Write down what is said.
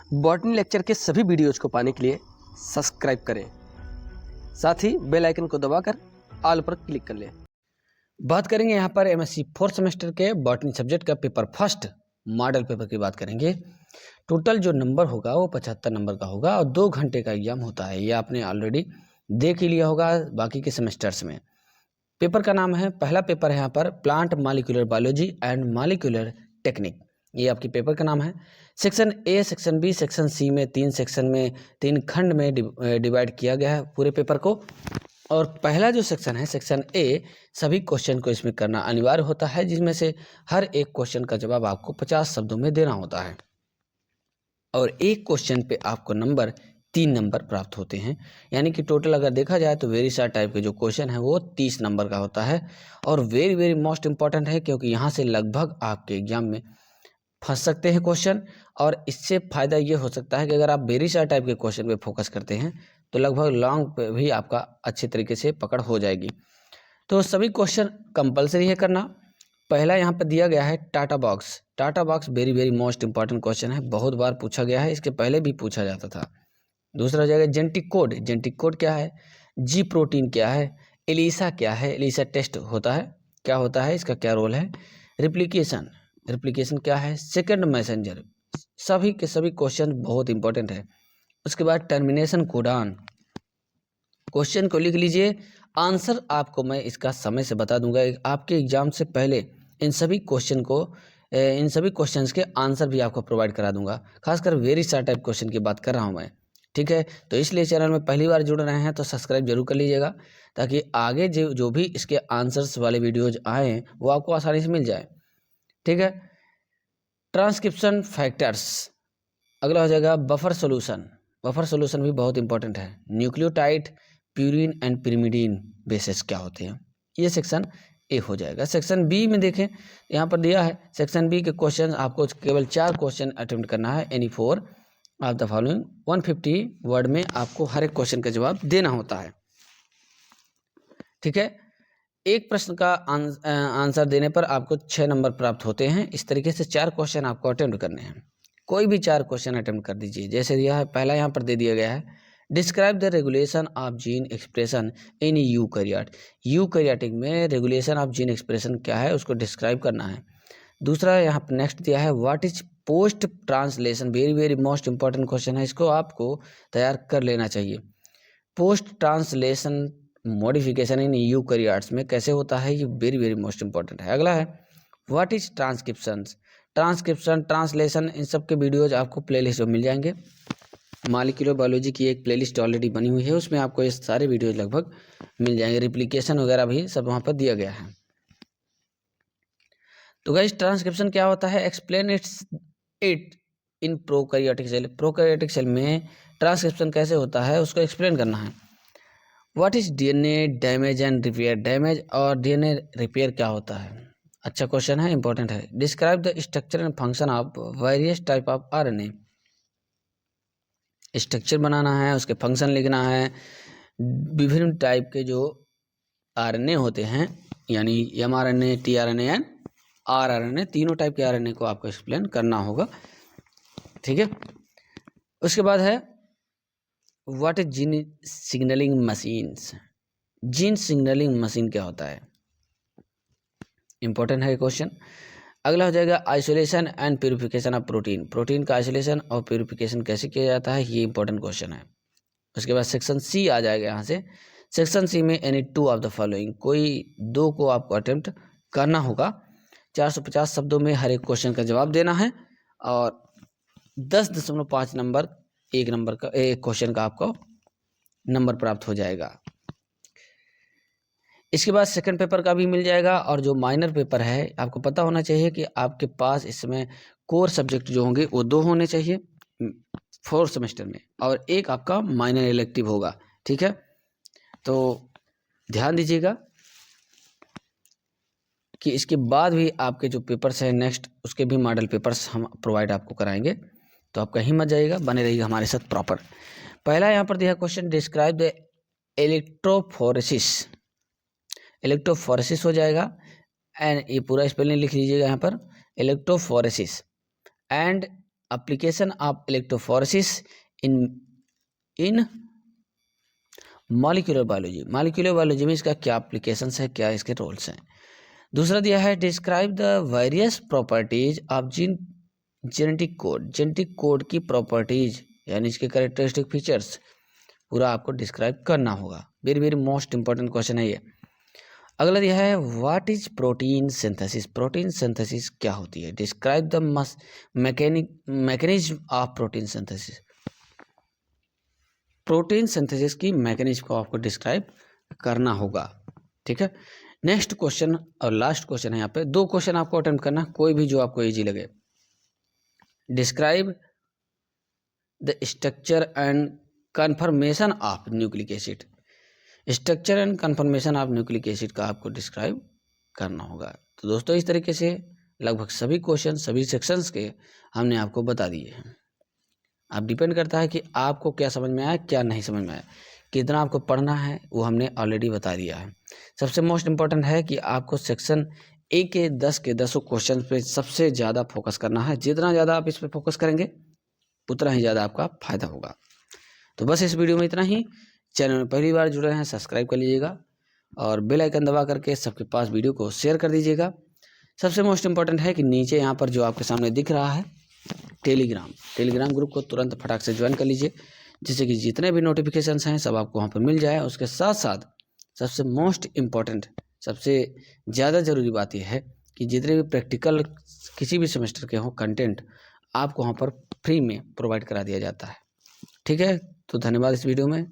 Botany lecture के सभी videos को पाने के लिए सब्सक्राइब करें, साथ ही बेल आइकन को दबाकर ऑल पर क्लिक कर लें। बात करेंगे यहाँ पर एमएससी फोर्थ सेमेस्टर के बॉटनी सब्जेक्ट का पेपर फर्स्ट मॉडल पेपर की बात करेंगे। टोटल जो नंबर होगा वो 75 नंबर का होगा और 2 घंटे का एग्जाम होता है। ये आपने ऑलरेडी देख ही लिया होगा बाकी के सेमेस्टर्स में। पेपर का नाम है, पहला पेपर है यहाँ पर plant molecular biology and molecular technique, ये आपकी पेपर का नाम है। Section A, section B, section C में 3 सेक्शन में 3 खंड में डिवाइड किया गया है पूरे पेपर को। और पहला जो सेक्शन है सेक्शन ए, सभी क्वेश्चन को इसमें करना अनिवार्य होता है, जिसमें से हर एक क्वेश्चन का जवाब आपको 50 शब्दों में देना होता है और एक क्वेश्चन पे आपको 3 नंबर प्राप्त होते हैं। यानी कि टोटल अगर देखा जाए तो वेरी शार्ट टाइप के जो क्वेश्चन है वो 30 नंबर का होता है और वेरी वेरी मोस्ट इंपॉर्टेंट है, क्योंकि यहाँ से लगभग आपके एग्जाम में फंस सकते हैं क्वेश्चन। और इससे फ़ायदा ये हो सकता है कि अगर आप वेरी शार्ट टाइप के क्वेश्चन पे फोकस करते हैं तो लगभग लॉन्ग पे भी आपका अच्छे तरीके से पकड़ हो जाएगी। तो सभी क्वेश्चन कंपलसरी है करना। पहला यहाँ पर दिया गया है TATA box. TATA box very very most important question है, बहुत बार पूछा गया है, इसके पहले भी पूछा जाता था। दूसरा हो जाएगा जेनेटिक कोड। जेनेटिक कोड क्या है, जी प्रोटीन क्या है, एलिसा क्या है, एलिसा टेस्ट होता है क्या होता है, इसका क्या रोल है, रिप्लिकेशन, रिप्लिकेशन क्या है, सेकंड मैसेंजर, सभी के सभी क्वेश्चन बहुत इंपॉर्टेंट है। उसके बाद टर्मिनेशन कोडान, क्वेश्चन को लिख लीजिए, आंसर आपको मैं इसका समय से बता दूंगा। आपके एग्जाम से पहले इन सभी क्वेश्चंस के आंसर भी आपको प्रोवाइड करा दूंगा। खासकर वेरी शार्ट टाइप क्वेश्चन की बात कर रहा हूं मैं, ठीक है। तो इसलिए चैनल में पहली बार जुड़ रहे हैं तो सब्सक्राइब जरूर कर लीजिएगा, ताकि आगे जो भी इसके आंसर्स वाले वीडियोज आए वो आपको आसानी से मिल जाए, ठीक है। ट्रांसक्रिप्शन फैक्टर्स, अगला हो जाएगा बफर सॉल्यूशन। बफर सॉल्यूशन भी बहुत इंपॉर्टेंट है। Nucleotide, purine and pyrimidine basis क्या होते हैं, ये सेक्शन ए हो जाएगा। सेक्शन बी में देखें, यहाँ पर दिया है सेक्शन बी के क्वेश्चन आपको केवल 4 क्वेश्चन अटेम्प्ट करना है। Any 4 of the following 150 word में आपको हर एक क्वेश्चन का जवाब देना होता है, ठीक है। एक प्रश्न का आंसर देने पर आपको 6 नंबर प्राप्त होते हैं। इस तरीके से 4 क्वेश्चन आपको अटेम्प्ट करने हैं। कोई भी 4 क्वेश्चन अटेम्प्ट कर दीजिए। जैसे दिया है, पहला यहाँ पर दे दिया गया है, describe the regulation of gene expression in eukaryote. Eukaryotic में रेगुलेशन ऑफ जीन एक्सप्रेशन क्या है उसको डिस्क्राइब करना है। दूसरा यहाँ पर नेक्स्ट दिया है, what is post translation. Very very most important question है, इसको आपको तैयार कर लेना चाहिए। Post translation modification in eukaryotes में कैसे होता है, ये वेरी वेरी मोस्ट इंपॉर्टेंट है। अगला है, what is transcription. Transcription, translation, इन सब के वीडियोज आपको प्लेलिस्ट में मिल जाएंगे। मॉलिक्यूलर बायोलॉजी की एक प्लेलिस्ट ऑलरेडी बनी हुई है, उसमें आपको ये सारे वीडियोज लगभग मिल जाएंगे। रिप्लिकेशन वगैरह भी सब वहाँ पर दिया गया है। तो गाइस, ट्रांसक्रिप्शन क्या होता है, explain it in prokaryotic cell. Prokaryotic cell में ट्रांसक्रिप्शन कैसे होता है उसको एक्सप्लेन करना है। What is DNA damage and repair. Damage और डीएनए रिपेयर क्या होता है, अच्छा क्वेश्चन है, इंपॉर्टेंट है। Describe the structure and function of various type of RNA. Structure बनाना है, उसके फंक्शन लिखना है। विभिन्न टाइप के जो आरएनए होते हैं, यानी एमआरएनए, टीआरएनए एंड आरआरएनए, तीनों टाइप के आरएनए को आपको एक्सप्लेन करना होगा, ठीक है। उसके बाद है, what is gene signalling machines. Gene signalling machine क्या होता है, इंपॉर्टेंट है क्वेश्चन। अगला हो जाएगा, isolation and purification of protein. Protein का आइसोलेशन और प्यूरिफिकेशन कैसे किया जाता है, ये इंपॉर्टेंट क्वेश्चन है। उसके बाद सेक्शन सी आ जाएगा यहाँ से। सेक्शन सी में एनी 2 ऑफ द फॉलोइंग, कोई 2 को आपको अटेम्प्ट करना होगा। 450 शब्दों में हर एक क्वेश्चन का जवाब देना है और 10.5 नंबर एक क्वेश्चन का आपको नंबर प्राप्त हो जाएगा। इसके बाद सेकंड पेपर का भी मिल जाएगा। और जो माइनर पेपर है, आपको पता होना चाहिए कि आपके पास इसमें कोर सब्जेक्ट जो होंगे वो 2 होने चाहिए 4th सेमेस्टर में, और एक आपका माइनर इलेक्टिव होगा, ठीक है। तो ध्यान दीजिएगा कि इसके बाद भी आपके जो पेपर्स हैं नेक्स्ट, उसके भी मॉडल पेपर्स हम प्रोवाइड आपको कराएंगे, तो आप कहीं मत जाइएगा, बने रहिएगा हमारे साथ प्रॉपर। पहला यहाँ पर दिया question, describe the electrophoresis. Electrophoresis हो जाएगा, एंड ये पूरा स्पेलिंग लिख लीजिएगा यहाँ पर, electrophoresis and application of electrophoresis in molecular biology. Molecular biology में इसका क्या एप्लीकेशंस है, क्या इसके रोल्स हैं। दूसरा दिया है describe the various properties of genetic code. Genetic code की प्रॉपर्टीज यानी इसके कैरेक्टरिस्टिक फीचर्स पूरा आपको डिस्क्राइब करना होगा। Very very most important question है ये। अगला दिया है what is protein synthesis. Protein synthesis क्या होती है। Describe the mechanism of protein synthesis. Protein synthesis की मैकेनिज्म को आपको डिस्क्राइब करना होगा। ठीक है, नेक्स्ट क्वेश्चन और लास्ट क्वेश्चन है यहाँ पे। 2 क्वेश्चन आपको अटेम्प्ट करना, कोई भी जो आपको इजी लगे। Describe the structure and confirmation of nucleic acid. Structure and confirmation of nucleic acid का आपको डिस्क्राइब करना होगा। तो दोस्तों इस तरीके से लगभग सभी क्वेश्चन सभी सेक्शंस के हमने आपको बता दिए हैं। अब डिपेंड करता है कि आपको क्या समझ में आया, क्या नहीं समझ में आया, कितना आपको पढ़ना है वो हमने ऑलरेडी बता दिया है। सबसे मोस्ट इम्पॉर्टेंट है कि आपको सेक्शन ए के 10 के 10 क्वेश्चन पे सबसे ज़्यादा फोकस करना है। जितना ज़्यादा आप इस पर फोकस करेंगे उतना ही ज़्यादा आपका फायदा होगा। तो बस इस वीडियो में इतना ही। चैनल में पहली बार जुड़े हैं सब्सक्राइब कर लीजिएगा और बेल आइकन दबा करके सबके पास वीडियो को शेयर कर दीजिएगा। सबसे मोस्ट इम्पॉर्टेंट है कि नीचे यहाँ पर जो आपके सामने दिख रहा है टेलीग्राम ग्रुप को तुरंत फटाक से ज्वाइन कर लीजिए, जिससे कि जितने भी नोटिफिकेशंस हैं सब आपको वहाँ पर मिल जाए। उसके साथ साथ सबसे मोस्ट इम्पॉर्टेंट सबसे ज़्यादा ज़रूरी बात यह है कि जितने भी प्रैक्टिकल किसी भी सेमेस्टर के हों कंटेंट आपको वहाँ पर फ्री में प्रोवाइड करा दिया जाता है। ठीक है, तो धन्यवाद इस वीडियो में।